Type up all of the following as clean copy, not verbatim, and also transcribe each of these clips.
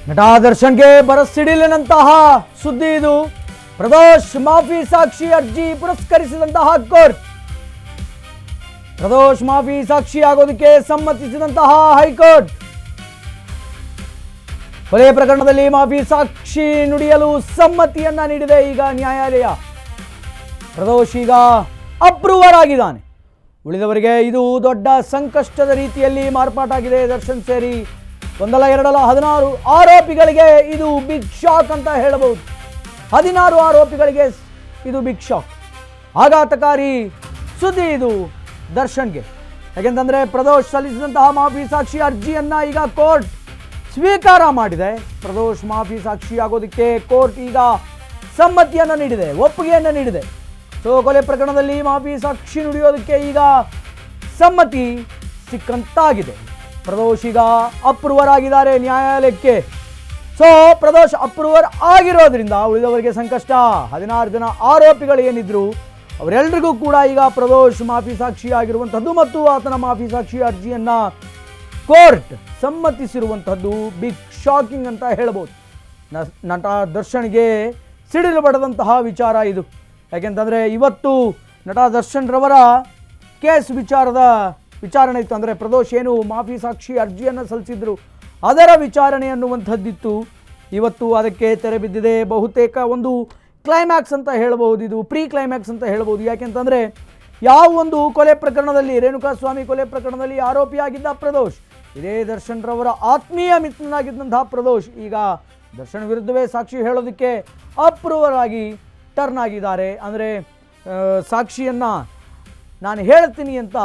ನಟ ದರ್ಶನ್ಗೆ ಬರಸಿಡಿಲಿನಂತಹ ಸುದ್ದಿ ಇದು. ಪ್ರದೋಷ್ ಮಾಫಿ ಸಾಕ್ಷಿ ಅರ್ಜಿ ಪುರಸ್ಕರಿಸಿದಂತಹ ಕೋರ್ಟ್. ಪ್ರದೋಷ್ ಮಾಫಿ ಸಾಕ್ಷಿ ಆಗೋದಕ್ಕೆ ಸಮ್ಮತಿಸಿದಂತಹ ಹೈಕೋರ್ಟ್. ಕೊಲೆ ಪ್ರಕರಣದಲ್ಲಿ ಮಾಫಿ ಸಾಕ್ಷಿ ನುಡಿಯಲು ಸಮ್ಮತಿಯನ್ನ ನೀಡಿದೆ ಈಗ ನ್ಯಾಯಾಲಯ. ಪ್ರದೋಷ್ ಈಗ ಅಪ್ರೂವರ್ ಆಗಿದ್ದಾನೆ. ಉಳಿದವರಿಗೆ ಇದು ದೊಡ್ಡ ಸಂಕಷ್ಟದ ರೀತಿಯಲ್ಲಿ ಮಾರ್ಪಾಟಾಗಿದೆ. ದರ್ಶನ್ ಸೇರಿ ಒಂದಲ್ಲ ಎರಡಲ್ಲ 16 ಆರೋಪಿಗಳಿಗೆ ಇದು ಬಿಗ್ ಶಾಕ್ ಅಂತ ಹೇಳಬಹುದು. 16 ಆರೋಪಿಗಳಿಗೆ ಇದು ಬಿಗ್ ಶಾಕ್, ಆಘಾತಕಾರಿ ಸುದ್ದಿ ಇದು ದರ್ಶನ್ಗೆ. ಯಾಕೆಂತಂದ್ರೆ ಪ್ರದೋಷ್ ಸಲ್ಲಿಸಿದಂತಹ ಮಾಫಿ ಸಾಕ್ಷಿ ಅರ್ಜಿಯನ್ನ ಈಗ ಕೋರ್ಟ್ ಸ್ವೀಕಾರ ಮಾಡಿದೆ. ಪ್ರದೋಷ್ ಮಾಫಿ ಸಾಕ್ಷಿ ಆಗೋದಕ್ಕೆ ಕೋರ್ಟ್ ಈಗ ಸಮ್ಮತಿಯನ್ನು ನೀಡಿದೆ, ಒಪ್ಪಿಗೆಯನ್ನು ನೀಡಿದೆ. ಸೊ ಕೊಲೆ ಪ್ರಕರಣದಲ್ಲಿ ಮಾಫಿ ಸಾಕ್ಷಿ ನುಡಿಯೋದಕ್ಕೆ ಈಗ ಸಮ್ಮತಿ ಸಿಕ್ಕಂತಾಗಿದೆ. ಪ್ರದೋಷ್ ಈಗ ಅಪ್ರೂವರ್ ಆಗಿದ್ದಾರೆ ನ್ಯಾಯಾಲಯಕ್ಕೆ. ಸೊ ಪ್ರದೋಷ್ ಅಪ್ರೂವರ್ ಆಗಿರೋದ್ರಿಂದ ಉಳಿದವರಿಗೆ ಸಂಕಷ್ಟ. 16 ಜನ ಆರೋಪಿಗಳು ಏನಿದ್ರು ಅವರೆಲ್ಲರಿಗೂ ಕೂಡ ಈಗ ಪ್ರದೋಷ್ ಮಾಫಿ ಸಾಕ್ಷಿ ಆಗಿರುವಂಥದ್ದು ಮತ್ತು ಆತನ ಮಾಫಿ ಸಾಕ್ಷಿ ಅರ್ಜಿಯನ್ನ ಕೋರ್ಟ್ ಸಮ್ಮತಿಸಿರುವಂಥದ್ದು ಬಿಗ್ ಶಾಕಿಂಗ್ ಅಂತ ಹೇಳ್ಬೋದು. ನಟ ದರ್ಶನ್ಗೆ ಸಿಡಿಲು ಬಡದಂತಹ ವಿಚಾರ ಇದು. ಯಾಕೆಂತಂದರೆ ಇವತ್ತು ನಟ ದರ್ಶನ್ ರವರ ಕೇಸ್ ವಿಚಾರಣೆ ಇತ್ತು. ಅಂದರೆ ಪ್ರದೋಷ್ ಏನು ಮಾಫಿ ಸಾಕ್ಷಿ ಅರ್ಜಿಯನ್ನು ಸಲ್ಲಿಸಿದ್ರು ಅದರ ವಿಚಾರಣೆ ಅನ್ನುವಂಥದ್ದಿತ್ತು. ಇವತ್ತು ಅದಕ್ಕೆ ತೆರೆ ಬಿದ್ದಿದೆ. ಬಹುತೇಕ ಒಂದು ಕ್ಲೈಮ್ಯಾಕ್ಸ್ ಅಂತ ಹೇಳ್ಬೋದು, ಇದು ಪ್ರೀ ಕ್ಲೈಮ್ಯಾಕ್ಸ್ ಅಂತ ಹೇಳ್ಬೋದು. ಯಾಕೆಂತಂದರೆ ಯಾವ ಒಂದು ಕೊಲೆ ಪ್ರಕರಣದಲ್ಲಿ, ರೇಣುಕಾಸ್ವಾಮಿ ಕೊಲೆ ಪ್ರಕರಣದಲ್ಲಿ ಆರೋಪಿಯಾಗಿದ್ದ ಪ್ರದೋಷ್, ಇದೇ ದರ್ಶನ್ ರವರ ಆತ್ಮೀಯ ಮಿತ್ರನಾಗಿದ್ದಂತಹ ಪ್ರದೋಷ್ ಈಗ ದರ್ಶನ್ ವಿರುದ್ಧವೇ ಸಾಕ್ಷಿ ಹೇಳೋದಕ್ಕೆ ಅಪ್ರೂವರ್ ಆಗಿ ಟರ್ನ್ ಆಗಿದ್ದಾರೆ. ಅಂದರೆ ಸಾಕ್ಷಿಯನ್ನು ನಾನು ಹೇಳ್ತೀನಿ ಅಂತ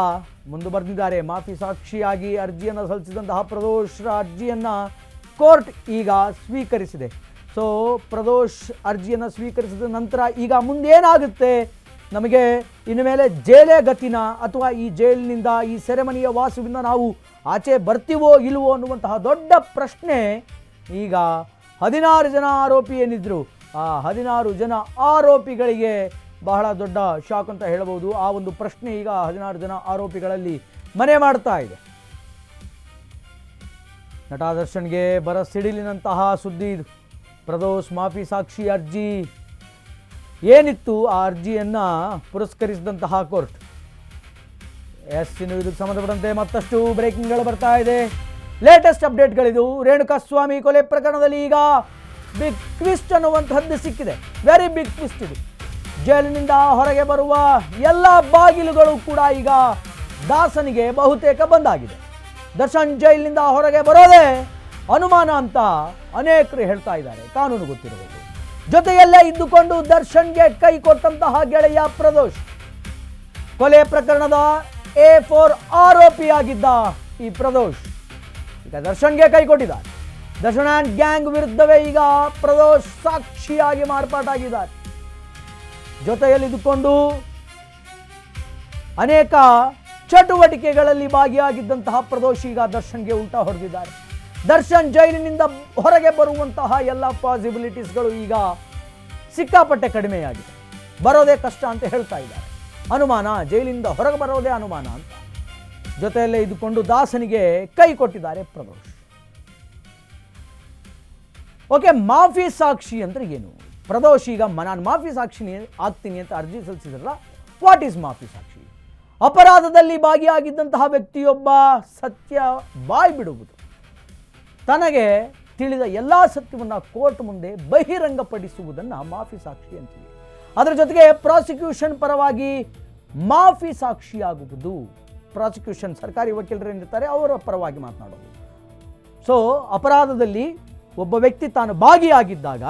ಮುಂದೆ ಬರೆದಿದ್ದಾರೆ. ಮಾಫಿ ಸಾಕ್ಷಿಯಾಗಿ ಅರ್ಜಿಯನ್ನು ಸಲ್ಲಿಸಿದಂತಹ ಪ್ರದೋಷ್ ಅರ್ಜಿಯನ್ನು ಕೋರ್ಟ್ ಈಗ ಸ್ವೀಕರಿಸಿದೆ. ಸೊ ಪ್ರದೋಷ್ ಅರ್ಜಿಯನ್ನು ಸ್ವೀಕರಿಸಿದ ನಂತರ ಈಗ ಮುಂದೇನಾಗುತ್ತೆ, ನಮಗೆ ಇನ್ನು ಮೇಲೆ ಜೈಲೇ ಗತಿನ ಅಥವಾ ಈ ಜೈಲಿನಿಂದ, ಈ ಸೆರೆಮನಿಯ ವಾಸವಿಂದ ನಾವು ಆಚೆ ಬರ್ತೀವೋ ಇಲ್ವೋ ಅನ್ನುವಂತಹ ದೊಡ್ಡ ಪ್ರಶ್ನೆ ಈಗ 16 ಜನ ಆರೋಪಿ ಏನಿದ್ರು ಆ 16 ಜನ ಆರೋಪಿಗಳಿಗೆ ಬಹಳ ದೊಡ್ಡ ಶಾಕ್ ಅಂತ ಹೇಳಬಹುದು. ಆ ಒಂದು ಪ್ರಶ್ನೆ ಈಗ 16 ಜನ ಆರೋಪಿಗಳಲ್ಲಿ ಮನೆ ಮಾಡ್ತಾ ಇದೆ. ನಟ ದರ್ಶನ್ಗೆ ಬರಸಿಡಿಲಿನಂತಹ ಸುದ್ದಿ ಇದು. ಪ್ರದೋಷ್ ಮಾಫಿ ಸಾಕ್ಷಿ ಅರ್ಜಿ ಏನಿತ್ತು ಆ ಅರ್ಜಿಯನ್ನು ಪುರಸ್ಕರಿಸಿದಂತಹ ಕೋರ್ಟ್. ಇನ್ನು ಇದಕ್ಕೆ ಸಂಬಂಧಪಟ್ಟಂತೆ ಮತ್ತಷ್ಟು ಬ್ರೇಕಿಂಗ್ಗಳು ಬರ್ತಾ ಇದೆ. ಲೇಟೆಸ್ಟ್ ಅಪ್ಡೇಟ್ಗಳಿದು. ರೇಣುಕಾಸ್ವಾಮಿ ಕೊಲೆ ಪ್ರಕರಣದಲ್ಲಿ ಈಗ ಬಿಗ್ ಟ್ವಿಸ್ಟ್ ಅನ್ನುವಂಥದ್ದು ಸಿಕ್ಕಿದೆ. ವೆರಿ ಬಿಗ್ ಟ್ವಿಸ್ಟ್ ಇದು. ಜೈಲಿನಿಂದ ಹೊರಗೆ ಬರುವ ಎಲ್ಲ ಬಾಗಿಲುಗಳು ಕೂಡ ಈಗ ದಾಸನಿಗೆ ಬಹುತೇಕ ಬಂದಾಗಿದೆ. ದರ್ಶನ್ ಜೈಲಿನಿಂದ ಹೊರಗೆ ಬರೋದೇ ಅನುಮಾನ ಅಂತ ಅನೇಕರು ಹೇಳ್ತಾ ಇದ್ದಾರೆ, ಕಾನೂನು ಗೊತ್ತಿರಬಹುದು. ಜೊತೆಯಲ್ಲೇ ಇದ್ದುಕೊಂಡು ದರ್ಶನ್ಗೆ ಕೈ ಕೊಟ್ಟಂತಹ ಗೆಳೆಯ ಪ್ರದೋಷ್, ಕೊಲೆ ಪ್ರಕರಣದ A4 ಆರೋಪಿಯಾಗಿದ್ದ ಈ ಪ್ರದೋಷ್ ಈಗ ದರ್ಶನ್ಗೆ ಕೈ ಕೊಟ್ಟಿದ್ದಾರೆ. ದರ್ಶನ್ ಆ್ಯಂಡ್ ಗ್ಯಾಂಗ್ ವಿರುದ್ಧವೇ ಈಗ ಪ್ರದೋಷ್ ಸಾಕ್ಷಿಯಾಗಿ ಮಾರ್ಪಾಟಾಗಿದ್ದಾರೆ. ಜೊತೆಯಲ್ಲಿದ್ದುಕೊಂಡು ಅನೇಕ ಚಟುವಟಿಕೆಗಳಲ್ಲಿ ಭಾಗಿಯಾಗಿದ್ದಂತಹ ಪ್ರದೋಷ್ ಈಗ ದರ್ಶನ್ಗೆ ಉಲ್ಟಾ ಹೊಡೆದಿದ್ದಾರೆ. ದರ್ಶನ್ ಜೈಲಿನಿಂದ ಹೊರಗೆ ಬರುವಂತಹ ಎಲ್ಲ ಪಾಸಿಬಿಲಿಟೀಸ್ಗಳು ಈಗ ಸಿಕ್ಕಾಪಟ್ಟೆ ಕಡಿಮೆಯಾಗಿದೆ. ಬರೋದೇ ಕಷ್ಟ ಅಂತ ಹೇಳ್ತಾ ಇದ್ದಾರೆ. ಅನುಮಾನ, ಜೈಲಿನಿಂದ ಹೊರಗೆ ಬರೋದೇ ಅನುಮಾನ ಅಂತ. ಜೊತೆಯಲ್ಲೇ ಇದ್ದುಕೊಂಡು ದಾಸನಿಗೆ ಕೈ ಕೊಟ್ಟಿದ್ದಾರೆ ಪ್ರದೋಷ್. ಓಕೆ, ಮಾಫಿ ಸಾಕ್ಷಿ ಅಂದ್ರೆ ಏನು? ಪ್ರದೋಷ್ ಈಗ ನಾನು ಮಾಫಿ ಸಾಕ್ಷಿ ಆಗ್ತೀನಿ ಅಂತ ಅರ್ಜಿ ಸಲ್ಲಿಸಿದ್ರಲ್ಲ, ವಾಟ್ ಈಸ್ ಮಾಫಿ ಸಾಕ್ಷಿ? ಅಪರಾಧದಲ್ಲಿ ಭಾಗಿಯಾಗಿದ್ದಂತಹ ವ್ಯಕ್ತಿಯೊಬ್ಬ ಸತ್ಯ ಬಾಯಿ ಬಿಡುವುದು, ತನಗೆ ತಿಳಿದ ಎಲ್ಲ ಸತ್ಯವನ್ನು ಕೋರ್ಟ್ ಮುಂದೆ ಬಹಿರಂಗಪಡಿಸುವುದನ್ನು ಮಾಫಿ ಸಾಕ್ಷಿ ಅಂತೀವಿ. ಅದರ ಜೊತೆಗೆ ಪ್ರಾಸಿಕ್ಯೂಷನ್ ಪರವಾಗಿ ಮಾಫಿ ಸಾಕ್ಷಿಯಾಗುವುದು. ಪ್ರಾಸಿಕ್ಯೂಷನ್ ಸರ್ಕಾರಿ ವಕೀಲರು ಏನಿರ್ತಾರೆ ಅವರ ಪರವಾಗಿ ಮಾತನಾಡೋದು. ಸೊ ಅಪರಾಧದಲ್ಲಿ ಒಬ್ಬ ವ್ಯಕ್ತಿ ತಾನು ಭಾಗಿಯಾಗಿದ್ದಾಗ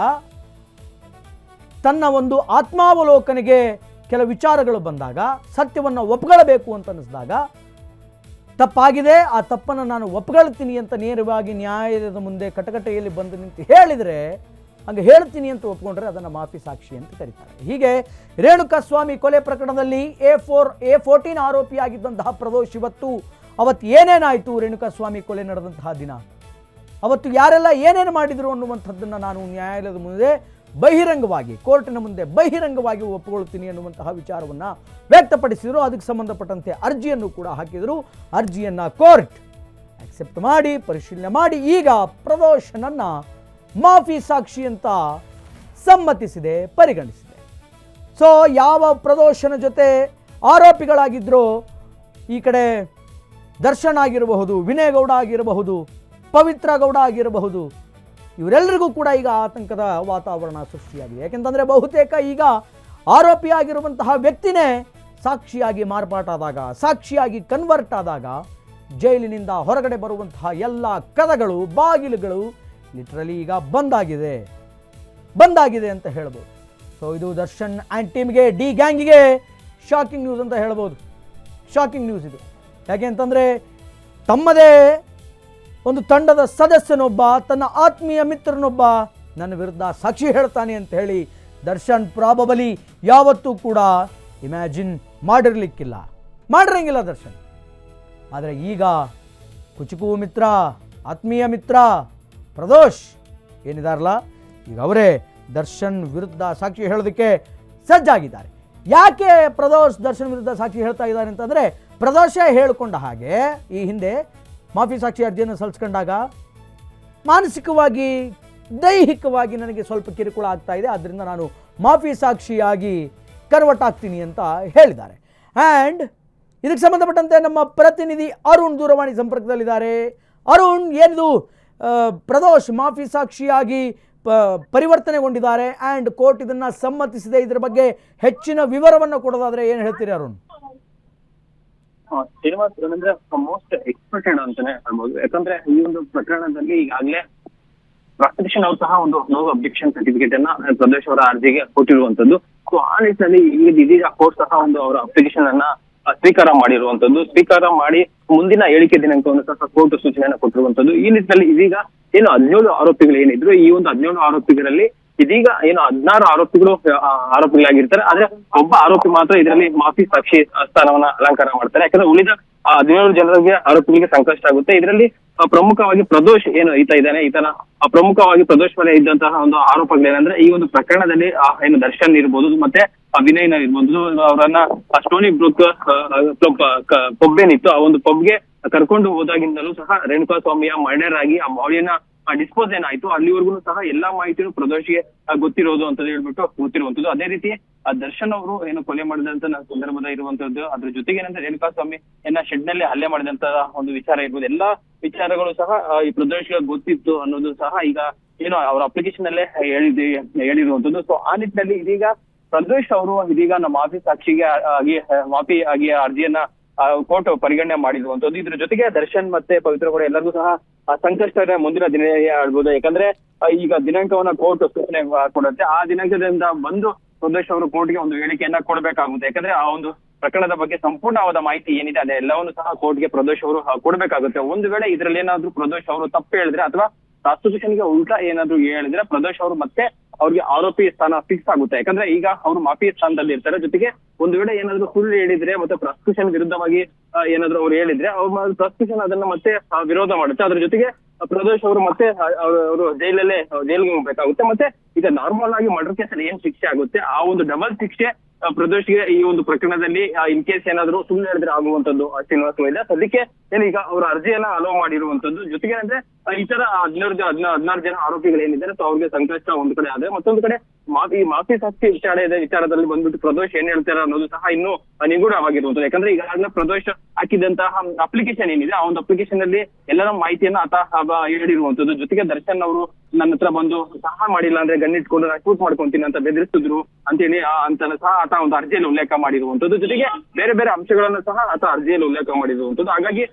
ತನ್ನ ಒಂದು ಆತ್ಮಾವಲೋಕನೆಗೆ ಕೆಲವು ವಿಚಾರಗಳು ಬಂದಾಗ ಸತ್ಯವನ್ನು ಒಪ್ಕೊಳ್ಬೇಕು ಅಂತ ಅನ್ನಿಸಿದಾಗ, ತಪ್ಪಾಗಿದೆ, ಆ ತಪ್ಪನ್ನು ನಾನು ಒಪ್ಕೊಳ್ತೀನಿ ಅಂತ ನೇರವಾಗಿ ನ್ಯಾಯಾಲಯದ ಮುಂದೆ ಕಟಕಟೆಯಲ್ಲಿ ಬಂದು ನಿಂತು ಹೇಳಿದರೆ, ಹಂಗೆ ಹೇಳ್ತೀನಿ ಅಂತ ಒಪ್ಕೊಂಡ್ರೆ ಅದನ್ನು ಮಾಫಿ ಸಾಕ್ಷಿ ಅಂತ ಕರೀತಾರೆ. ಹೀಗೆ ರೇಣುಕಾಸ್ವಾಮಿ ಕೊಲೆ ಪ್ರಕರಣದಲ್ಲಿ A14 ಆರೋಪಿಯಾಗಿದ್ದಂತಹ ಪ್ರದೋಷ್ ಅವತ್ತು ಏನೇನಾಯಿತು, ರೇಣುಕಾಸ್ವಾಮಿ ಕೊಲೆ ನಡೆದಂತಹ ದಿನ, ಅವತ್ತು ಯಾರೆಲ್ಲ ಏನೇನು ಮಾಡಿದರು ಅನ್ನುವಂಥದ್ದನ್ನು ನಾನು ನ್ಯಾಯಾಲಯದ ಮುಂದೆ ಬಹಿರಂಗವಾಗಿ, ಕೋರ್ಟಿನ ಮುಂದೆ ಬಹಿರಂಗವಾಗಿ ಒಪ್ಪಿಕೊಳ್ತೀನಿ ಅನ್ನುವಂತಹ ವಿಚಾರವನ್ನು ವ್ಯಕ್ತಪಡಿಸಿದರು. ಅದಕ್ಕೆ ಸಂಬಂಧಪಟ್ಟಂತೆ ಅರ್ಜಿಯನ್ನು ಕೂಡ ಹಾಕಿದರು. ಅರ್ಜಿಯನ್ನು ಕೋರ್ಟ್ ಆಕ್ಸೆಪ್ಟ್ ಮಾಡಿ ಪರಿಶೀಲನೆ ಮಾಡಿ ಈಗ ಪ್ರದೋಷನನ್ನು ಮಾಫಿ ಸಾಕ್ಷಿ ಅಂತ ಸಮ್ಮತಿಸಿದೆ, ಪರಿಗಣಿಸಿದೆ. ಸೊ ಯಾವ ಪ್ರದೋಷನ ಜೊತೆ ಆರೋಪಿಗಳಾಗಿದ್ರೋ ಈ ಕಡೆ ದರ್ಶನ್ ಆಗಿರಬಹುದು, ವಿನಯ್ ಗೌಡ ಆಗಿರಬಹುದು, ಪವಿತ್ರ ಗೌಡ ಆಗಿರಬಹುದು, ಇವರೆಲ್ಲರಿಗೂ ಕೂಡ ಈಗ ಆತಂಕದ ವಾತಾವರಣ ಸೃಷ್ಟಿಯಾಗಿದೆ. ಯಾಕೆಂತಂದರೆ ಬಹುತೇಕ ಈಗ ಆರೋಪಿಯಾಗಿರುವಂತಹ ವ್ಯಕ್ತಿನೇ ಸಾಕ್ಷಿಯಾಗಿ ಮಾರ್ಪಾಟಾದಾಗ, ಸಾಕ್ಷಿಯಾಗಿ ಕನ್ವರ್ಟ್ ಆದಾಗ ಜೈಲಿನಿಂದ ಹೊರಗಡೆ ಬರುವಂತಹ ಎಲ್ಲ ಕದಗಳು, ಬಾಗಿಲುಗಳು ಲಿಟ್ರಲಿ ಈಗ ಬಂದಾಗಿದೆ ಅಂತ ಹೇಳ್ಬೋದು. ಸೊ ಇದು ದರ್ಶನ್ ಆ್ಯಂಡ್ ಟೀಮ್ಗೆ, ಡಿ ಗ್ಯಾಂಗಿಗೆ ಶಾಕಿಂಗ್ ನ್ಯೂಸ್ ಅಂತ ಹೇಳ್ಬೋದು. ಶಾಕಿಂಗ್ ನ್ಯೂಸ್ ಇದು. ಯಾಕೆ ಅಂತಂದರೆ ತಮ್ಮದೇ ಒಂದು ತಂಡದ ಸದಸ್ಯನೊಬ್ಬ ತನ್ನ ಆತ್ಮೀಯ ಮಿತ್ರನೊಬ್ಬ ನನ್ನ ವಿರುದ್ಧ ಸಾಕ್ಷಿ ಹೇಳ್ತಾನೆ ಅಂತ ಹೇಳಿ ದರ್ಶನ್ ಪ್ರಾಬಬಲಿ ಯಾವತ್ತೂ ಕೂಡ ಇಮ್ಯಾಜಿನ್ ಮಾಡಿರಂಗಿಲ್ಲ ದರ್ಶನ್. ಆದರೆ ಈಗ ಕುಚುಕು ಮಿತ್ರ, ಆತ್ಮೀಯ ಮಿತ್ರ ಪ್ರದೋಷ್ ಏನಿದಾರಲ್ಲ, ಈಗ ಅವರೇ ದರ್ಶನ್ ವಿರುದ್ಧ ಸಾಕ್ಷಿ ಹೇಳೋದಕ್ಕೆ ಸಜ್ಜಾಗಿದ್ದಾರೆ. ಯಾಕೆ ಪ್ರದೋಷ್ ದರ್ಶನ್ ವಿರುದ್ಧ ಸಾಕ್ಷಿ ಹೇಳ್ತಾ ಇದ್ದಾರೆ ಅಂತಂದರೆ, ಪ್ರದೋಷ ಹೇಳಿಕೊಂಡ ಹಾಗೆ ಈ ಹಿಂದೆ ಮಾಫಿ ಸಾಕ್ಷಿ ಅರ್ಜಿಯನ್ನು ಸಲ್ಲಿಸ್ಕೊಂಡಾಗ ಮಾನಸಿಕವಾಗಿ, ದೈಹಿಕವಾಗಿ ನನಗೆ ಸ್ವಲ್ಪ ಕಿರುಕುಳ ಆಗ್ತಾ ಇದೆ, ಆದ್ದರಿಂದ ನಾನು ಮಾಫಿ ಸಾಕ್ಷಿಯಾಗಿ ಕನ್ವರ್ಟ್ ಆಗ್ತೀನಿ ಅಂತ ಹೇಳಿದ್ದಾರೆ. ಆ್ಯಂಡ್ ಇದಕ್ಕೆ ಸಂಬಂಧಪಟ್ಟಂತೆ ನಮ್ಮ ಪ್ರತಿನಿಧಿ ಅರುಣ್ ದೂರವಾಣಿ ಸಂಪರ್ಕದಲ್ಲಿದ್ದಾರೆ. ಅರುಣ್, ಏನಿದು ಪ್ರದೋಷ್ ಮಾಫಿ ಸಾಕ್ಷಿಯಾಗಿ ಪರಿವರ್ತನೆಗೊಂಡಿದ್ದಾರೆ ಆ್ಯಂಡ್ ಕೋರ್ಟ್ ಇದನ್ನು ಸಮ್ಮತಿಸಿದೆ, ಇದರ ಬಗ್ಗೆ ಹೆಚ್ಚಿನ ವಿವರವನ್ನು ಕೊಡೋದಾದ್ರೆ ಏನು ಹೇಳ್ತೀರಿ ಅರುಣ್? ಶ್ರೀನಿವಾಸ್, ಏನಂದ್ರೆ ಮೋಸ್ಟ್ ಎಕ್ಸ್ಪೆಕ್ಟೆಡ್ ಅಂತಾನೆ ಹೇಳ್ಬೋದು. ಯಾಕಂದ್ರೆ ಈ ಒಂದು ಪ್ರಕರಣದಲ್ಲಿ ಈಗಾಗಲೇ ಪ್ರಾಸಿಕ್ಯೂಷನ್ ಅವರು ಸಹ ಒಂದು ನೋ ಅಬ್ಜೆಕ್ಷನ್ ಸರ್ಟಿಫಿಕೇಟ್ ಅನ್ನ ಪ್ರದೋಷ್ ಅವರ ಅರ್ಜಿಗೆ ಕೊಟ್ಟಿರುವಂತದ್ದು. ಸೊ ಆ ನಿಟ್ಟಿನಲ್ಲಿ ಇದೀಗ ಕೋರ್ಟ್ ಸಹ ಒಂದು ಅವರ ಅಪ್ಲಿಕೇಶನ್ ಅನ್ನ ಸ್ವೀಕಾರ ಮಾಡಿರುವಂತದ್ದು. ಸ್ವೀಕಾರ ಮಾಡಿ ಮುಂದಿನ ಹೇಳಿಕೆ ದಿನಾಂಕವನ್ನು ಸಹ ಕೋರ್ಟ್ ಸೂಚನೆಯನ್ನ ಕೊಟ್ಟಿರುವಂತದ್ದು. ಈ ನಿಟ್ಟಿನಲ್ಲಿ ಇದೀಗ ಏನು 17 ಆರೋಪಿಗಳು ಏನಿದ್ರು, ಈ ಒಂದು 17 ಆರೋಪಿಗಳಲ್ಲಿ ಇದೀಗ ಏನು 16 ಆರೋಪಿಗಳಾಗಿರ್ತಾರೆ. ಆದ್ರೆ ಒಬ್ಬ ಆರೋಪಿ ಮಾತ್ರ ಇದರಲ್ಲಿ ಮಾಫಿ ಸಾಕ್ಷಿ ಸ್ಥಾನವನ್ನ ಅಲಂಕಾರ ಮಾಡ್ತಾರೆ. ಯಾಕಂದ್ರೆ ಉಳಿದ 17 ಜನರಿಗೆ ಆರೋಪಿಗಳಿಗೆ ಸಂಕಷ್ಟ ಆಗುತ್ತೆ. ಇದರಲ್ಲಿ ಪ್ರಮುಖವಾಗಿ ಪ್ರದೋಷ್ ಏನು ಈತನ ಪ್ರಮುಖವಾಗಿ ಪ್ರದೋಷ್ ಮೇಲೆ ಇದ್ದಂತಹ ಒಂದು ಆರೋಪಗಳೇನಂದ್ರೆ, ಈ ಒಂದು ಪ್ರಕರಣದಲ್ಲಿ ಏನು ದರ್ಶನ್ ಇರ್ಬೋದು ಮತ್ತೆ ವಿನಯ್ ಇರ್ಬೋದು, ಅವರನ್ನ ಸ್ಟೋನಿ ಬ್ರೂಕ್ ಪಬ್ ಏನಿತ್ತು, ಆ ಒಂದು ಪಬ್ಗೆ ಕರ್ಕೊಂಡು ಹೋದಾಗಿಂದಲೂ ಸಹ ರೇಣುಕಾ ಸ್ವಾಮಿಯ ಮರ್ಡರ್ ಆಗಿ ಆ ಬಾಡಿಯನ್ನ ಡಿಸ್ಪೋಸ್ ಏನಾಯ್ತು ಅಲ್ಲಿವರೆಗೂ ಸಹ ಎಲ್ಲಾ ಮಾಹಿತಿನೂ ಪ್ರದೋಷ್ಗೆ ಗೊತ್ತಿರೋದು ಅಂತ ಹೇಳ್ಬಿಟ್ಟು ಗೊತ್ತಿರುವಂತದ್ದು. ಅದೇ ರೀತಿ ಆ ದರ್ಶನ್ ಅವರು ಏನು ಕೊಲೆ ಮಾಡಿದಂತ ಸಂದರ್ಭದ ಇರುವಂತದ್ದು, ಅದ್ರ ಜೊತೆಗೆ ಏನಂದ್ರೆ ರೇಣುಕಾ ಸ್ವಾಮಿ ಶೆಡ್ ನಲ್ಲಿ ಹಲ್ಲೆ ಮಾಡಿದಂತ ಒಂದು ವಿಚಾರ ಇರ್ಬೋದು, ಎಲ್ಲಾ ವಿಚಾರಗಳು ಸಹ ಈ ಪ್ರದೋಷ್ಗೆ ಗೊತ್ತಿತ್ತು ಅನ್ನೋದು ಸಹ ಈಗ ಏನು ಅವರ ಅಪ್ಲಿಕೇಶನ್ ಅಲ್ಲೇ ಹೇಳಿರುವಂತದ್ದು. ಸೊ ಆ ನಿಟ್ಟಿನಲ್ಲಿ ಇದೀಗ ಪ್ರದೋಷ್ ಅವರು ಇದೀಗ ನಮ್ಮ ಮಾಫಿ ಸಾಕ್ಷಿಗೆ ಮಾಫಿ ಆಗಿ ಅರ್ಜಿಯನ್ನ ಕೋರ್ಟ್ ಪರಿಗಣನೆ ಮಾಡಿರುವಂತದ್ದು. ಇದ್ರ ಜೊತೆಗೆ ದರ್ಶನ್ ಮತ್ತೆ ಪವಿತ್ರ ಕೂಡ ಎಲ್ಲರಿಗೂ ಸಹ ಸಂಕಷ್ಟ ಮುಂದಿನ ದಿನ ಹೇಳ್ಬೋದು. ಯಾಕಂದ್ರೆ ಈಗ ದಿನಾಂಕವನ್ನ ಕೋರ್ಟ್ ಸೂಚನೆ ಕೊಡುತ್ತೆ. ಆ ದಿನಾಂಕದಿಂದ ಬಂದು ಪ್ರದೋಷ್ ಅವರು ಕೋರ್ಟ್ಗೆ ಒಂದು ಹೇಳಿಕೆಯನ್ನ ಕೊಡ್ಬೇಕಾಗುತ್ತೆ. ಯಾಕಂದ್ರೆ ಆ ಒಂದು ಪ್ರಕರಣದ ಬಗ್ಗೆ ಸಂಪೂರ್ಣವಾದ ಮಾಹಿತಿ ಏನಿದೆ ಅದೆಲ್ಲವನ್ನು ಸಹ ಕೋರ್ಟ್ಗೆ ಪ್ರದೋಷ್ ಅವರು ಕೊಡ್ಬೇಕಾಗುತ್ತೆ. ಒಂದು ವೇಳೆ ಇದ್ರಲ್ಲಿ ಏನಾದ್ರು ಪ್ರದೋಷ್ ಅವರು ತಪ್ಪು ಹೇಳಿದ್ರೆ ಅಥವಾ ಪ್ರಾಸಿಕ್ಯೂಷನ್ಗೆ ಉಲ್ಟಾ ಏನಾದ್ರು ಹೇಳಿದ್ರೆ ಪ್ರದೋಷ್ ಅವರು ಮತ್ತೆ ಅವ್ರಿಗೆ ಆರೋಪಿ ಸ್ಥಾನ ಫಿಕ್ಸ್ ಆಗುತ್ತೆ. ಯಾಕಂದ್ರೆ ಈಗ ಅವರು ಮಾಫಿ ಸ್ಥಾನದಲ್ಲಿ ಇರ್ತಾರೆ. ಜೊತೆಗೆ ಒಂದು ವೇಳೆ ಏನಾದ್ರು ಸುಳ್ಳು ಹೇಳಿದ್ರೆ ಮತ್ತೆ ಪ್ರಾಸಿಕ್ಯೂಷನ್ ವಿರುದ್ಧವಾಗಿ ಏನಾದ್ರು ಅವ್ರು ಹೇಳಿದ್ರೆ ಪ್ರಾಸಿಕ್ಯೂಷನ್ ಅದನ್ನ ಮತ್ತೆ ವಿರೋಧ ಮಾಡುತ್ತೆ. ಅದ್ರ ಜೊತೆಗೆ ಪ್ರದೋಷ್ ಅವರು ಮತ್ತೆ ಅವರು ಜೈಲಿಗೆ ಹೋಗ್ಬೇಕಾಗುತ್ತೆ. ಮತ್ತೆ ಈಗ ನಾರ್ಮಲ್ ಆಗಿ ಮರ್ಡರ್ ಕೇಸಲ್ಲಿ ಏನ್ ಶಿಕ್ಷೆ ಆಗುತ್ತೆ ಆ ಒಂದು ಡಬಲ್ ಶಿಕ್ಷೆ ಪ್ರದೋಷ್ಗೆ ಈ ಒಂದು ಪ್ರಕರಣದಲ್ಲಿ ಇನ್ ಕೇಸ್ ಏನಾದ್ರು ಸುಳ್ಳು ಹೇಳಿದ್ರೆ ಆಗುವಂತದ್ದು ಶ್ರೀನಿವಾಸ ಇದೆ. ಸದ್ಯಕ್ಕೆ ಏನೀಗ ಅವರ ಅರ್ಜಿಯನ್ನ ಅಲೋ ಮಾಡಿರುವಂತದ್ದು. ಜೊತೆಗೆ ಅಂದ್ರೆ ಈ ತರ 16 ಜನ ಆರೋಪಿಗಳು ಏನಿದ್ದಾರೆ ಸೊ ಅವ್ರಿಗೆ ಸಂಕಷ್ಟ ಒಂದು ಕಡೆ ಆದ್ರೆ, ಮತ್ತೊಂದು ಕಡೆ ಮಾಫಿ ಸಾಕ್ಷಿ ವಿಚಾರದಲ್ಲಿ ಬಂದ್ಬಿಟ್ಟು ಪ್ರದೋಷ್ ಏನ್ ಹೇಳ್ತಾರೆ ಅನ್ನೋದು ಸಹ ಇನ್ನೂ ನಿಗೂಢವಾಗಿರುವಂತದ್ದು. ಯಾಕಂದ್ರೆ ಈಗಾಗಲೇ ಪ್ರದೋಷ್ ಹಾಕಿದಂತಹ ಅಪ್ಲಿಕೇಶನ್ ಏನಿದೆ ಆ ಒಂದು ಅಪ್ಲಿಕೇಶನ್ ಅಲ್ಲಿ ಎಲ್ಲರ ಮಾಹಿತಿಯನ್ನ ಹೇಳಿರುವಂತದ್ದು. ಜೊತೆಗೆ ದರ್ಶನ್ ಅವರು ನನ್ನ ಹತ್ರ ಬಂದು ಸಹ ಮಾಡಿಲ್ಲ ಅಂದ್ರೆ ಗಣ್ಣಿಟ್ಕೊಂಡು ನಾನು ಶೂಟ್ ಮಾಡ್ಕೊಂತೀನಿ ಅಂತ ಬೆದರಿಸಿದ್ರು ಅಂತೇಳಿ ಅಂತ ಸಹ ಆತ ಒಂದು ಅರ್ಜಿಯಲ್ಲಿ ಉಲ್ಲೇಖ ಮಾಡಿರುವಂತದ್ದು. ಜೊತೆಗೆ ಬೇರೆ ಬೇರೆ ಅಂಶಗಳನ್ನ ಸಹ ಆತ ಅರ್ಜಿಯಲ್ಲಿ ಉಲ್ಲೇಖ ಮಾಡಿರುವಂತದ್ದು. ಹಾಗಾಗಿ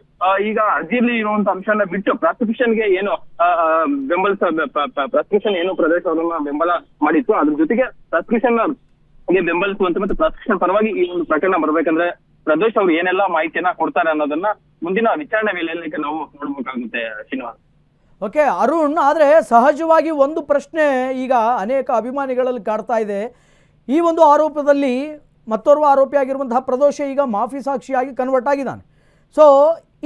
ಈಗ ಅರ್ಜಿಯಲ್ಲಿ ಇರುವಂತ ಅಂಶನ ಬಿಟ್ಟು ಪ್ರಾಸಿಕ್ಯೂಷನ್ಗೆ ಏನು ಪ್ರಾಸಿಕ್ಯೂಷನ್ ಏನು ಪ್ರದೋಷ್ ಅವರನ್ನ ಬೆಂಬಲ ಮಾಡಿತ್ತು, ಅದ್ರ ಜೊತೆಗೆ ಪ್ರಾಸಿಕ್ಯೂಷನ್ ಗೆ ಬೆಂಬಲಿಸುವಂತ ಮತ್ತೆ ಪ್ರಾಸಿಕ್ಯೂಷನ್ ಪರವಾಗಿ ಈ ಒಂದು ಪ್ರಕರಣ ಬರ್ಬೇಕಂದ್ರೆ ಪ್ರದೋಷ್ ಅವರು ಏನೆಲ್ಲಾ ಮಾಹಿತಿಯನ್ನ ಕೊಡ್ತಾರೆ ಅನ್ನೋದನ್ನ ಮುಂದಿನ ವಿಚಾರಣೆ ವೇಳೆಯಲ್ಲಿ ನಾವು ನೋಡ್ಬೇಕಾಗುತ್ತೆ ಶ್ರೀನಿವಾಸ್. ಓಕೆ ಅರುಣ್, ಆದರೆ ಸಹಜವಾಗಿ ಒಂದು ಪ್ರಶ್ನೆ ಈಗ ಅನೇಕ ಅಭಿಮಾನಿಗಳಲ್ಲಿ ಕಾಡ್ತಾ ಇದೆ. ಈ ಒಂದು ಆರೋಪದಲ್ಲಿ ಮತ್ತೋರ್ವ ಆರೋಪಿಯಾಗಿರುವಂತಹ ಪ್ರದೋಷ ಈಗ ಮಾಫಿ ಸಾಕ್ಷಿಯಾಗಿ ಕನ್ವರ್ಟ್ ಆಗಿದ್ದಾನೆ. ಸೊ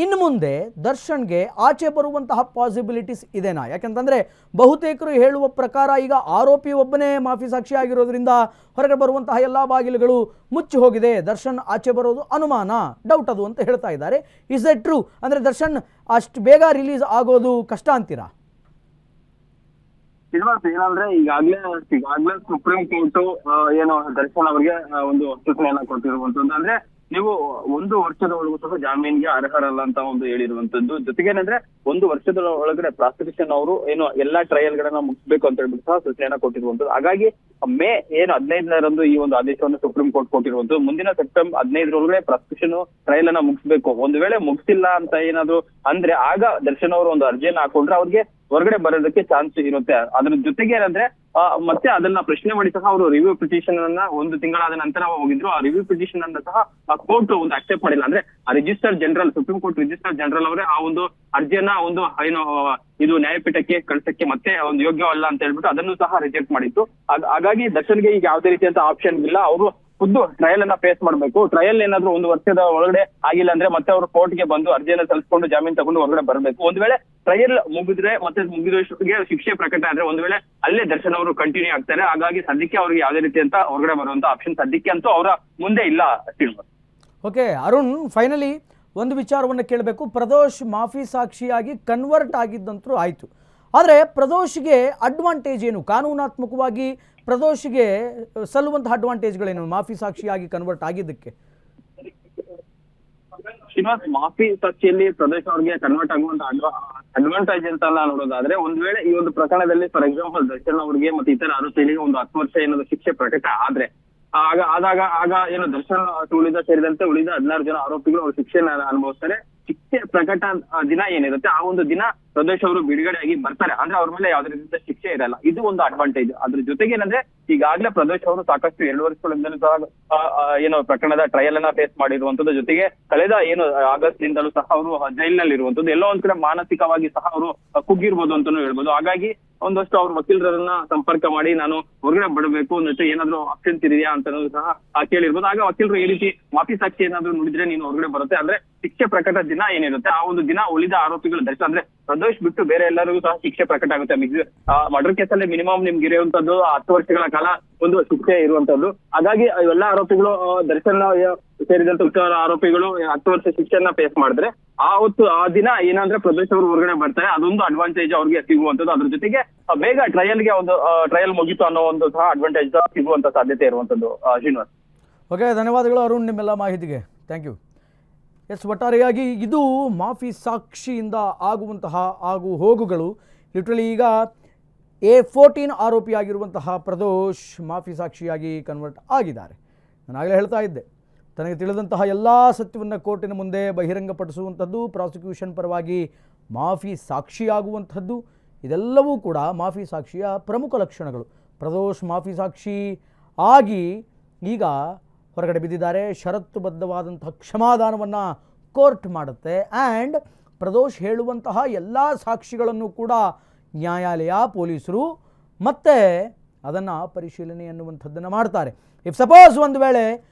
ಇನ್ನು ಮುಂದೆ ದರ್ಶನ್ಗೆ ಆಚೆ ಬರುವಂತಹ ಪಾಸಿಬಿಲಿಟೀಸ್ ಇದೆನಾ? ಯಾಕೆಂತಂದರೆ ಬಹುತೇಕರು ಹೇಳುವ ಪ್ರಕಾರ ಈಗ ಆರೋಪಿ ಒಬ್ಬನೇ ಮಾಫಿ ಸಾಕ್ಷಿ ಆಗಿರೋದ್ರಿಂದ ಹೊರಗೆ ಬರುವಂತಹ ಎಲ್ಲ ಬಾಗಿಲುಗಳು ಮುಚ್ಚಿ ಹೋಗಿದೆ, ದರ್ಶನ್ ಆಚೆ ಬರೋದು ಅನುಮಾನ, ಡೌಟ್ ಅದು ಅಂತ ಹೇಳ್ತಾ ಇದ್ದಾರೆ. Is that true? ಅಂದರೆ ದರ್ಶನ್ ಅಷ್ಟು ಬೇಗ ರಿಲೀಸ್ ಆಗೋದು ಕಷ್ಟ ಅಂತೀರಾ? ಶ್ರೀನಿವಾಸ್ ಏನಂದ್ರೆ ಈಗಾಗ್ಲೇ ಸುಪ್ರೀಂ ಕೋರ್ಟ್ ಏನು ದರ್ಶನ್ ಅವರಿಗೆ ಒಂದು ಸೂಚನೆಯನ್ನ ಕೊಟ್ಟಿರುವಂತದ್ದು. ಅಂದ್ರೆ ನೀವು 1 ವರ್ಷದ ಒಳಗೂ ಸಹ ಜಾಮೀನ್ಗೆ ಅರ್ಹರಲ್ಲ ಅಂತ ಒಂದು ಹೇಳಿರುವಂತದ್ದು. ಜೊತೆಗೇನಂದ್ರೆ 1 ವರ್ಷದ ಒಳಗಡೆ ಪ್ರಾಸಿಕ್ಯೂಷನ್ ಅವರು ಏನು ಎಲ್ಲಾ ಟ್ರಯಲ್ ಗಳನ್ನ ಮುಗಿಸ್ಬೇಕು ಅಂತ ಹೇಳ್ಬಿಟ್ಟು ಸಹ ಸೂಚನೆಯನ್ನ ಕೊಟ್ಟಿರುವಂತದ್ದು. ಹಾಗಾಗಿ ಮೇ 15ರಂದು ಈ ಒಂದು ಆದೇಶವನ್ನು ಸುಪ್ರೀಂ ಕೋರ್ಟ್ ಕೊಟ್ಟಿರುವಂತದ್ದು. ಮುಂದಿನ ಸೆಪ್ಟೆಂಬರ್ 15ರೊಳಗಡೆ ಪ್ರಾಸಿಕ್ಯೂಷನ್ ಟ್ರಯಲ್ ಅನ್ನ ಮುಗಿಸ್ಬೇಕು. ಒಂದು ವೇಳೆ ಮುಗಿಸಿಲ್ಲ ಅಂತ ಏನಾದ್ರು ಅಂದ್ರೆ ಆಗ ದರ್ಶನ್ ಅವರು ಒಂದು ಅರ್ಜಿಯನ್ನ ಹಾಕೊಂಡ್ರೆ ಅವ್ರಿಗೆ ಹೊರಗಡೆ ಬರೋದಕ್ಕೆ ಚಾನ್ಸ್ ಇರುತ್ತೆ. ಅದ್ರ ಜೊತೆಗೆ ಏನಂದ್ರೆ ಮತ್ತೆ ಅದನ್ನ ಪ್ರಶ್ನೆ ಮಾಡಿ ಸಹ ಅವರು ರಿವ್ಯೂ ಪಿಟಿಷನ್ ಅನ್ನ 1 ತಿಂಗಳಾದ ನಂತರ ಹೋಗಿದ್ರು. ಆ ರಿವ್ಯೂ ಪಿಟಿಷನ್ ಅನ್ನ ಸಹ ಕೋರ್ಟ್ ಒಂದು ಅಕ್ಸೆಪ್ಟ್ ಮಾಡಿಲ್ಲ. ಅಂದ್ರೆ register general, supreme court register general ಅವರೇ ಆ ಒಂದು ಅರ್ಜಿಯನ್ನ ಒಂದು ಏನು ಇದು ನ್ಯಾಯಪೀಠಕ್ಕೆ ಕಳ್ಸಕ್ಕೆ ಮತ್ತೆ ಒಂದು ಯೋಗ್ಯವಲ್ಲ ಅಂತ ಹೇಳ್ಬಿಟ್ಟು ಅದನ್ನು ಸಹ ರಿಜೆಕ್ಟ್ ಮಾಡಿತ್ತು. ಹಾಗಾಗಿ ದರ್ಶನ್ಗೆ ಈಗ ಯಾವುದೇ ರೀತಿಯಂತ ಆಪ್ಷನ್ ಇಲ್ಲ. ಅವರು ಖುದ್ದು ಟ್ರಯಲ್ ಅನ್ನ ಫೇಸ್ ಮಾಡ್ಬೇಕು. ಟ್ರಯಲ್ ಏನಾದ್ರು 1 ವರ್ಷದ ಒಳಗಡೆ ಆಗಿಲ್ಲ ಅಂದ್ರೆ ಮತ್ತೆ ಅವರು ಕೋರ್ಟ್ಗೆ ಬಂದು ಅರ್ಜಿಯನ್ನ ಸಲ್ಲಿಸ್ಕೊಂಡು ಜಾಮೀನು ತಗೊಂಡು ಹೊರಗಡೆ ಬರಬೇಕು. ಒಂದ್ ವೇಳೆ ಟ್ರಯಲ್ ಮುಗಿದ್ರೆ ಮತ್ತೆ ಮುಗಿದವರಿಗೆ ಶಿಕ್ಷೆ ಪ್ರಕಟ ಆದ್ರೆ ಒಂದ್ ವೇಳೆ ಅಲ್ಲೇ ದರ್ಶನ್ ಅವರು ಕಂಟಿನ್ಯೂ ಆಗ್ತಾರೆ. ಹಾಗಾಗಿ ಸದ್ಯಕ್ಕೆ ಅವ್ರಿಗೆ ಯಾವುದೇ ರೀತಿ ಅಂತ ಹೊರಗಡೆ ಬರುವಂತ ಆಪ್ಷನ್ ಸದ್ಯಕ್ಕೆ ಅಂತೂ ಅವರ ಮುಂದೆ ಇಲ್ಲ. ಓಕೆ ಅರುಣ್, ಫೈನಲಿ ಒಂದು ವಿಚಾರವನ್ನು ಕೇಳಬೇಕು. ಪ್ರದೋಷ್ ಮಾಫಿ ಸಾಕ್ಷಿಯಾಗಿ ಕನ್ವರ್ಟ್ ಆಗಿದ್ದಂತೂ ಆಯಿತು, ಆದರೆ ಪ್ರದೋಷ್ಗೆ ಅಡ್ವಾಂಟೇಜ್ ಏನು? ಕಾನೂನಾತ್ಮಕವಾಗಿ ಪ್ರದೋಷ್ಗೆ ಸಲ್ಲುವಂತಹ ಅಡ್ವಾಂಟೇಜ್ಗಳೇನು ಮಾಫಿ ಸಾಕ್ಷಿಯಾಗಿ ಕನ್ವರ್ಟ್ ಆಗಿದ್ದಕ್ಕೆ? ಶ್ರೀನಿವಾಸ್, ಮಾಫಿ ಸಾಕ್ಷಿಯಲ್ಲಿ ಪ್ರದೋಷ್ ಅವ್ರಿಗೆ ಕನ್ವರ್ಟ್ ಆಗುವಂತ ಅಡ್ವಾಂಟೇಜ್ ಅಂತ ನೋಡೋದಾದ್ರೆ, ಒಂದ್ ವೇಳೆ ಈ ಒಂದು ಪ್ರಕರಣದಲ್ಲಿ ಫಾರ್ ಎಕ್ಸಾಂಪಲ್ ದರ್ಶನ್ ಅವ್ರಿಗೆ ಮತ್ತೆ ಇತರ ಆರೋಪಿಗಳಿಗೆ ಒಂದು 10 ವರ್ಷ ಏನಾದ್ರು ಶಿಕ್ಷೆ ಪ್ರಕಟ ಆದ್ರೆ ಆಗ ಏನು ದರ್ಶನ್ ಉಳಿದ ಸೇರಿದಂತೆ ಉಳಿದ 16 ಜನ ಆರೋಪಿಗಳು ಅವ್ರ ಶಿಕ್ಷೆನ ಅನುಭವಿಸ್ತಾರೆ. ಶಿಕ್ಷೆ ಪ್ರಕಟ ದಿನ ಏನಿರುತ್ತೆ ಆ ಒಂದು ದಿನ ಪ್ರದೋಷ್ ಅವರು ಬಿಡುಗಡೆಯಾಗಿ ಬರ್ತಾರೆ. ಅಂದ್ರೆ ಅವ್ರ ಮೇಲೆ ಯಾವ್ದೇ ರೀತಿಯ ಶಿಕ್ಷೆ ಇರಲ್ಲ. ಇದು ಒಂದು ಅಡ್ವಾಂಟೇಜ್. ಅದ್ರ ಜೊತೆಗೆ ಏನಂದ್ರೆ ಈಗಾಗಲೇ ಪ್ರದೋಷ್ ಅವರು ಸಾಕಷ್ಟು 2 ವರ್ಷಗಳಿಂದಲೂ ಸಹ ಏನು ಪ್ರಕರಣದ ಟ್ರಯಲ್ ಅನ್ನ ಫೇಸ್ ಮಾಡಿರುವಂತದ್ದು. ಜೊತೆಗೆ ಕಳೆದ ಏನು ಆಗಸ್ಟ್ ನಿಂದಲೂ ಸಹ ಅವರು ಜೈಲಿನಲ್ಲಿ ಇರುವಂತದ್ದು. ಎಲ್ಲೋ ಒಂದ್ ಕಡೆ ಮಾನಸಿಕವಾಗಿ ಸಹ ಅವರು ಕುಗ್ಗಿರ್ಬೋದು ಅಂತಾನು ಹೇಳ್ಬೋದು. ಹಾಗಾಗಿ ಒಂದಷ್ಟು ಅವ್ರ ವಕೀಲರನ್ನ ಸಂಪರ್ಕ ಮಾಡಿ ನಾನು ಹೊರಗಡೆ ಬರಬೇಕು ಮತ್ತೆ ಏನಾದ್ರು ಆಪ್ಷನ್ಸ್ ಇದೆಯಾ ಅಂತ ಸಹ ಕೇಳಿರ್ಬೋದು. ಆಗ ವಕೀಲರು ಈ ರೀತಿ ಮಾಫಿ ಸಾಕ್ಷಿ ಏನಾದ್ರು ನುಡಿದ್ರೆ ನೀನು ಹೊರಗಡೆ ಬರುತ್ತೆ. ಅಂದ್ರೆ ಶಿಕ್ಷೆ ಪ್ರಕಟ ದಿನ ಏನಿರುತ್ತೆ ಆ ಒಂದು ದಿನ ಉಳಿದ ಆರೋಪಿಗಳು ದರ್ಶನ ಅಂದ್ರೆ ಪ್ರದೋಷ್ ಬಿಟ್ಟು ಬೇರೆ ಎಲ್ಲರಿಗೂ ಸಹ ಶಿಕ್ಷೆ ಪ್ರಕಟ ಆಗುತ್ತೆ. ಮರ್ಡರ್ ಕೇಸಲ್ಲಿ ಮಿನಿಮಮ್ ನಿಮ್ಗೆ ಇರುವಂತದ್ದು 10 ವರ್ಷಗಳ ಕಾಲ ಒಂದು ಶಿಕ್ಷೆ ಇರುವಂತದ್ದು. ಹಾಗಾಗಿ ಎಲ್ಲಾ ಆರೋಪಿಗಳು ದರ್ಶನ್ ಸೇರಿದಂತ ಉತ್ತರ ಆರೋಪಿಗಳು 10 ವರ್ಷ ಶಿಕ್ಷೆಯನ್ನ ಫೇಸ್ ಮಾಡಿದ್ರೆ ಆ ದಿನ ಏನಂದ್ರೆ ಪ್ರದೋಷ್ ಅವರು ಹೊರಗಡೆ ಬರ್ತಾರೆ. ಅದೊಂದು ಅಡ್ವಾಂಟೇಜ್ ಅವ್ರಿಗೆ ಸಿಗುವಂತದ್ದು. ಅದ್ರ ಜೊತೆಗೆ ಬೇಗ ಟ್ರಯಲ್ ಮುಗಿತು ಅನ್ನೋ ಒಂದು ಸಹ ಅಡ್ವಾಂಟೇಜ್ ಸಿಗುವಂತ ಸಾಧ್ಯತೆ ಇರುವಂತದ್ದು. ಶ್ರೀನಿವಾಸ್, ಓಕೆ, ಧನ್ಯವಾದಗಳು ಅರುಣ್ ನಿಮ್ಮೆಲ್ಲ ಮಾಹಿತಿಗೆ. Thank you. ಎಸ್, ಒಟ್ಟಾರೆಯಾಗಿ ಇದು ಮಾಫಿ ಸಾಕ್ಷಿಯಿಂದ ಆಗುವಂತಹ ಆಗು ಹೋಗುಗಳು. ಲಿಟ್ರಲಿ ಈಗ A14 ಆರೋಪಿಯಾಗಿರುವಂತಹ ಪ್ರದೋಷ್ ಮಾಫಿ ಸಾಕ್ಷಿಯಾಗಿ ಕನ್ವರ್ಟ್ ಆಗಿದ್ದಾರೆ. ನಾನು ಆಗಲೇ ಹೇಳ್ತಾ ಇದ್ದೆ, ತನಗೆ ತಿಳಿದಂತಹ ಎಲ್ಲ ಸತ್ಯವನ್ನು ಕೋರ್ಟಿನ ಮುಂದೆ ಬಹಿರಂಗಪಡಿಸುವಂಥದ್ದು, ಪ್ರಾಸಿಕ್ಯೂಷನ್ ಪರವಾಗಿ ಮಾಫಿ ಸಾಕ್ಷಿಯಾಗುವಂಥದ್ದು, ಇದೆಲ್ಲವೂ ಕೂಡ ಮಾಫಿ ಸಾಕ್ಷಿಯ ಪ್ರಮುಖ ಲಕ್ಷಣಗಳು. ಪ್ರದೋಷ್ ಮಾಫಿ ಸಾಕ್ಷಿ ಆಗಿ ಈಗ ಹೊರಗಡೆ ಬಿದ್ದಿದ್ದಾರೆ. ಷರತ್ತುಬದ್ಧವಾದಂತಹ ಕ್ಷಮಾದಾನವನ್ನು ಕೋರ್ಟ್ ಮಾಡುತ್ತೆ. ಆ್ಯಂಡ್ ಪ್ರದೋಷ್ ಹೇಳುವಂತಹ ಎಲ್ಲ ಸಾಕ್ಷಿಗಳನ್ನು ಕೂಡ ನ್ಯಾಯಾಲಯ, ಪೊಲೀಸರು ಮತ್ತೆ ಅದನ್ನು ಪರಿಶೀಲನೆ ಅನ್ನುವಂಥದ್ದನ್ನು ಮಾಡ್ತಾರೆ. ಇಫ್ ಸಪೋಸ್ ಒಂದು ವೇಳೆ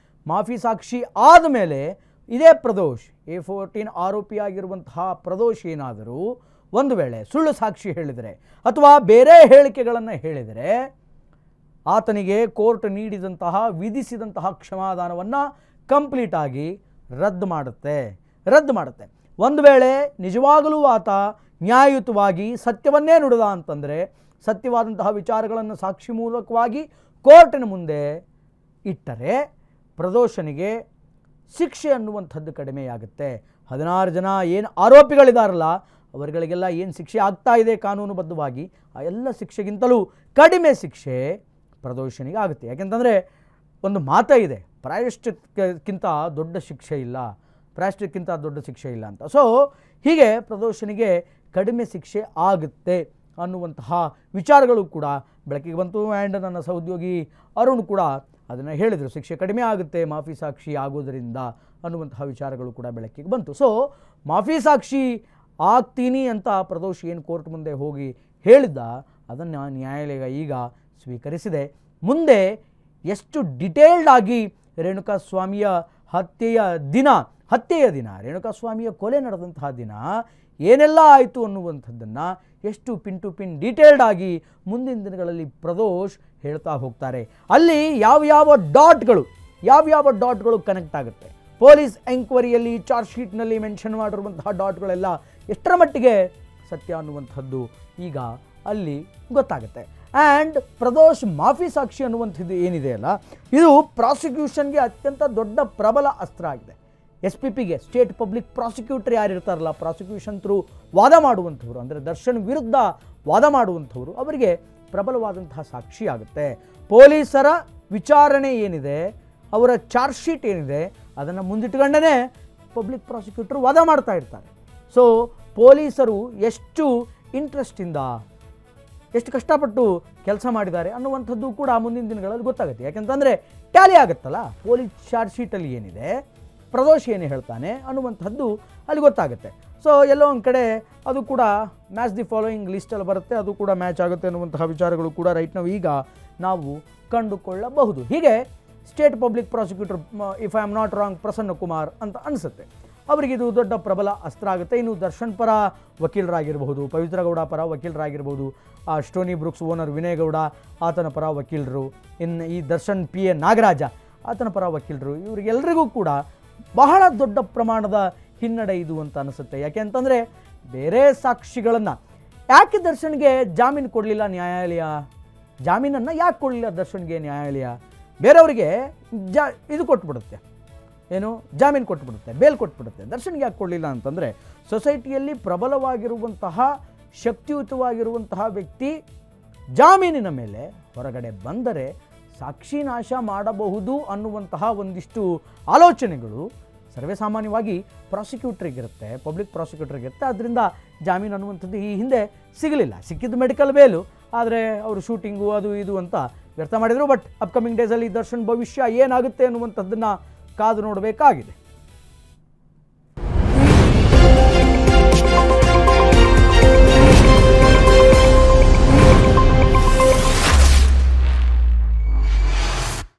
ಮಾಫಿ ಸಾಕ್ಷಿ ಆದಮೇಲೆ ಇದೇ ಪ್ರದೋಷ್ A14 ಆರೋಪಿಯಾಗಿರುವಂತಹ ಪ್ರದೋಷ್ ಏನಾದರೂ ಒಂದು ವೇಳೆ ಸುಳ್ಳು ಸಾಕ್ಷಿ ಹೇಳಿದರೆ ಅಥವಾ ಬೇರೆ ಹೇಳಿಕೆಗಳನ್ನು ಹೇಳಿದರೆ ಆತನಿಗೆ ಕೋರ್ಟ್ ನೀಡಿದಂತಹ ವಿಧಿಸಿದಂತಹ ಕ್ಷಮಾದಾನವನ್ನು ಕಂಪ್ಲೀಟಾಗಿ ರದ್ದು ಮಾಡುತ್ತೆ. ಒಂದು ವೇಳೆ ನಿಜವಾಗಲೂ ಆತ ನ್ಯಾಯಯುತವಾಗಿ ಸತ್ಯವನ್ನೇ ನುಡಿದ ಅಂತಂದರೆ ಸತ್ಯವಾದಂತಹ ವಿಚಾರಗಳನ್ನು ಸಾಕ್ಷಿ ಮೂಲಕವಾಗಿ ಕೋರ್ಟಿನ ಮುಂದೆ ಇಟ್ಟರೆ ಪ್ರದೋಷನಿಗೆ ಶಿಕ್ಷೆ ಅನ್ನುವಂಥದ್ದು ಕಡಿಮೆಯಾಗುತ್ತೆ. 16 ಜನ ಏನು ಆರೋಪಿಗಳಿದಾರಲ್ಲ ಅವರುಗಳಿಗೆಲ್ಲ ಏನು ಶಿಕ್ಷೆ ಆಗ್ತಾ ಇದೆ ಕಾನೂನುಬದ್ಧವಾಗಿ ಆ ಎಲ್ಲ ಶಿಕ್ಷೆಗಿಂತಲೂ ಕಡಿಮೆ ಶಿಕ್ಷೆ ಪ್ರದೋಷನಿಗೆ ಆಗುತ್ತೆ. ಯಾಕೆಂತಂದರೆ ಒಂದು ಮಾತೇ ಇದೆ, ಪ್ರಾಯಶ್ಚಿತ್ತಕ್ಕಿಂತ ದೊಡ್ಡ ಶಿಕ್ಷೆ ಇಲ್ಲ ಅಂತ. ಸೊ ಹೀಗೆ ಪ್ರದೋಷನಿಗೆ ಕಡಿಮೆ ಶಿಕ್ಷೆ ಆಗುತ್ತೆ ಅನ್ನುವಂತಹ ವಿಚಾರಗಳು ಕೂಡ ಬೆಳಕಿಗೆ ಬಂತು. ಆ್ಯಂಡ್ ನನ್ನ ಸಹೋದ್ಯೋಗಿ ಅರುಣ್ ಕೂಡ ಅದನ್ನು ಹೇಳಿದರು, ಶಿಕ್ಷೆ ಕಡಿಮೆ ಆಗುತ್ತೆ ಮಾಫಿ ಸಾಕ್ಷಿ ಆಗೋದರಿಂದ ಅನ್ನುವಂತಹ ವಿಚಾರಗಳು ಕೂಡ ಬೆಳಕಿಗೆ ಬಂತು. ಸೊ ಮಾಫಿ ಸಾಕ್ಷಿ ಆಗ್ತೀನಿ ಅಂತ ಪ್ರದೋಷ್ ಏನು ಕೋರ್ಟ್ ಮುಂದೆ ಹೋಗಿ ಹೇಳಿದ್ದ ಅದನ್ನು ನ್ಯಾಯಾಲಯ ಈಗ ಸ್ವೀಕರಿಸಿದೆ. ಮುಂದೆ ಎಷ್ಟು ಡಿಟೇಲ್ಡ್ ಆಗಿ ರೇಣುಕಾಸ್ವಾಮಿಯ ಹತ್ಯೆಯ ದಿನ ರೇಣುಕಾಸ್ವಾಮಿಯ ಕೊಲೆ ನಡೆದಂತಹ ದಿನ ಏನೆಲ್ಲ ಆಯಿತು ಅನ್ನುವಂಥದ್ದನ್ನು ಎಷ್ಟು ಪಿನ್ ಟು ಪಿನ್ ಡೀಟೇಲ್ಡ್ ಆಗಿ ಮುಂದಿನ ದಿನಗಳಲ್ಲಿ ಪ್ರದೋಷ್ ಹೇಳ್ತಾ ಹೋಗ್ತಾರೆ. ಅಲ್ಲಿ ಯಾವ್ಯಾವ ಡಾಟ್ಗಳು ಕನೆಕ್ಟ್ ಆಗುತ್ತೆ, ಪೊಲೀಸ್ ಎಂಕ್ವೈರಿಯಲ್ಲಿ ಚಾರ್ಜ್ ಶೀಟ್ನಲ್ಲಿ ಮೆನ್ಷನ್ ಮಾಡಿರುವಂತಹ ಡಾಟ್ಗಳೆಲ್ಲ ಎಷ್ಟರ ಮಟ್ಟಿಗೆ ಸತ್ಯ ಅನ್ನುವಂಥದ್ದು ಈಗ ಅಲ್ಲಿ ಗೊತ್ತಾಗುತ್ತೆ. ಆ್ಯಂಡ್ ಪ್ರದೋಷ್ ಮಾಫಿ ಸಾಕ್ಷಿ ಅನ್ನುವಂಥದ್ದು ಏನಿದೆಯಲ್ಲ, ಇದು ಪ್ರಾಸಿಕ್ಯೂಷನ್ಗೆ ಅತ್ಯಂತ ದೊಡ್ಡ ಪ್ರಬಲ ಅಸ್ತ್ರ ಆಗಿದೆ. SPPಗೆ ಸ್ಟೇಟ್ ಪಬ್ಲಿಕ್ ಪ್ರಾಸಿಕ್ಯೂಟರ್ ಯಾರು ಇರ್ತಾರಲ್ಲ, ಪ್ರಾಸಿಕ್ಯೂಷನ್ ಥ್ರೂ ವಾದ ಮಾಡುವಂಥವ್ರು, ಅಂದರೆ ದರ್ಶನ್ ವಿರುದ್ಧ ವಾದ ಮಾಡುವಂಥವ್ರು, ಅವರಿಗೆ ಪ್ರಬಲವಾದಂತಹ ಸಾಕ್ಷಿ ಆಗುತ್ತೆ. ಪೊಲೀಸರ ವಿಚಾರಣೆ ಏನಿದೆ, ಅವರ ಚಾರ್ಜ್ ಶೀಟ್ ಏನಿದೆ, ಅದನ್ನು ಮುಂದಿಟ್ಟುಕೊಂಡೇ ಪಬ್ಲಿಕ್ ಪ್ರಾಸಿಕ್ಯೂಟರ್ ವಾದ ಮಾಡ್ತಾ ಇರ್ತಾರೆ. ಸೊ ಪೊಲೀಸರು ಎಷ್ಟು ಇಂಟ್ರೆಸ್ಟಿಂದ, ಎಷ್ಟು ಕಷ್ಟಪಟ್ಟು ಕೆಲಸ ಮಾಡಿದ್ದಾರೆ ಅನ್ನುವಂಥದ್ದು ಕೂಡ ಮುಂದಿನ ದಿನಗಳಲ್ಲಿ ಗೊತ್ತಾಗುತ್ತೆ. ಯಾಕೆಂತಂದರೆ ಟ್ಯಾಲಿ ಆಗುತ್ತಲ್ಲ, ಪೊಲೀಸ್ ಚಾರ್ಜ್ ಶೀಟಲ್ಲಿ ಏನಿದೆ, ಪ್ರದೋಷ್ ಏನು ಹೇಳ್ತಾನೆ ಅನ್ನುವಂಥದ್ದು ಅಲ್ಲಿ ಗೊತ್ತಾಗುತ್ತೆ. ಸೊ ಎಲ್ಲೋ ಒಂದು ಕಡೆ ಅದು ಕೂಡ ಮ್ಯಾಚ್ ದಿ ಫಾಲೋಯಿಂಗ್ ಲಿಸ್ಟಲ್ಲಿ ಬರುತ್ತೆ, ಅದು ಕೂಡ ಮ್ಯಾಚ್ ಆಗುತ್ತೆ ಅನ್ನುವಂತಹ ವಿಚಾರಗಳು ಕೂಡ ರೈಟ್ ನಾವು ಈಗ ನಾವು ಕಂಡುಕೊಳ್ಳಬಹುದು. ಹೀಗೆ state public prosecutor, if I am not wrong, Prasanna Kumar ಅಂತ ಅನಿಸುತ್ತೆ, ಅವರಿಗೆ ಇದು ದೊಡ್ಡ ಪ್ರಬಲ ಅಸ್ತ್ರ ಆಗುತ್ತೆ. ಇನ್ನು ದರ್ಶನ್ ಪರ ವಕೀಲರಾಗಿರ್ಬೋದು, ಪವಿತ್ರ ಗೌಡ ಪರ ವಕೀಲರಾಗಿರ್ಬೋದು, Stoney Brooks owner Vinay Gowda ಆತನ ಪರ ವಕೀಲರು, ಇನ್ನು ಈ ದರ್ಶನ್ PA ನಾಗರಾಜ ಆತನ ಪರ ವಕೀಲರು, ಇವರಿಗೆಲ್ಲರಿಗೂ ಕೂಡ ಬಹಳ ದೊಡ್ಡ ಪ್ರಮಾಣದ ಹಿನ್ನಡೆ ಇದು ಅಂತ ಅನಿಸುತ್ತೆ. ಯಾಕೆ ಅಂತಂದರೆ ಬೇರೆ ಸಾಕ್ಷಿಗಳನ್ನು ಯಾಕೆ ದರ್ಶನ್ಗೆ ಜಾಮೀನು ಕೊಡಲಿಲ್ಲ ನ್ಯಾಯಾಲಯ, ಜಾಮೀನನ್ನು ಯಾಕೆ ಕೊಡಲಿಲ್ಲ ದರ್ಶನ್ಗೆ ನ್ಯಾಯಾಲಯ, ಬೇರೆಯವರಿಗೆ ಇದು ಕೊಟ್ಬಿಡುತ್ತೆ, ಏನು ಜಾಮೀನು ಕೊಟ್ಬಿಡುತ್ತೆ, ಬೇಲ್ ಕೊಟ್ಬಿಡುತ್ತೆ. ದರ್ಶನ್ಗೆ ಯಾಕೆ ಕೊಡಲಿಲ್ಲ ಅಂತಂದರೆ ಸೊಸೈಟಿಯಲ್ಲಿ ಪ್ರಬಲವಾಗಿರುವಂತಹ ಶಕ್ತಿಯುತವಾಗಿರುವಂತಹ ವ್ಯಕ್ತಿ ಜಾಮೀನಿನ ಮೇಲೆ ಹೊರಗಡೆ ಬಂದರೆ ಸಾಕ್ಷಿ ನಾಶ ಮಾಡಬಹುದು ಅನ್ನುವಂತಹ ಒಂದಿಷ್ಟು ಆಲೋಚನೆಗಳು ಸರ್ವೇ ಸಾಮಾನ್ಯವಾಗಿ ಪ್ರಾಸಿಕ್ಯೂಟ್ರಿಗಿರುತ್ತೆ, ಪಬ್ಲಿಕ್ ಪ್ರಾಸಿಕ್ಯೂಟ್ರಿಗಿರುತ್ತೆ. ಅದರಿಂದ ಜಾಮೀನು ಅನ್ನುವಂಥದ್ದು ಈ ಹಿಂದೆ ಸಿಗಲಿಲ್ಲ, ಸಿಕ್ಕಿದ್ದು ಮೆಡಿಕಲ್ ಬೇಲು, ಆದರೆ ಅವರು ಶೂಟಿಂಗು ಅದು ಇದು ಅಂತ ವ್ಯರ್ಥ ಮಾಡಿದರು. ಬಟ್ ಅಪ್ಕಮಿಂಗ್ ಡೇಸಲ್ಲಿ ದರ್ಶನ್ ಭವಿಷ್ಯ ಏನಾಗುತ್ತೆ ಅನ್ನುವಂಥದ್ದನ್ನು ಕಾದು ನೋಡಬೇಕಾಗಿದೆ.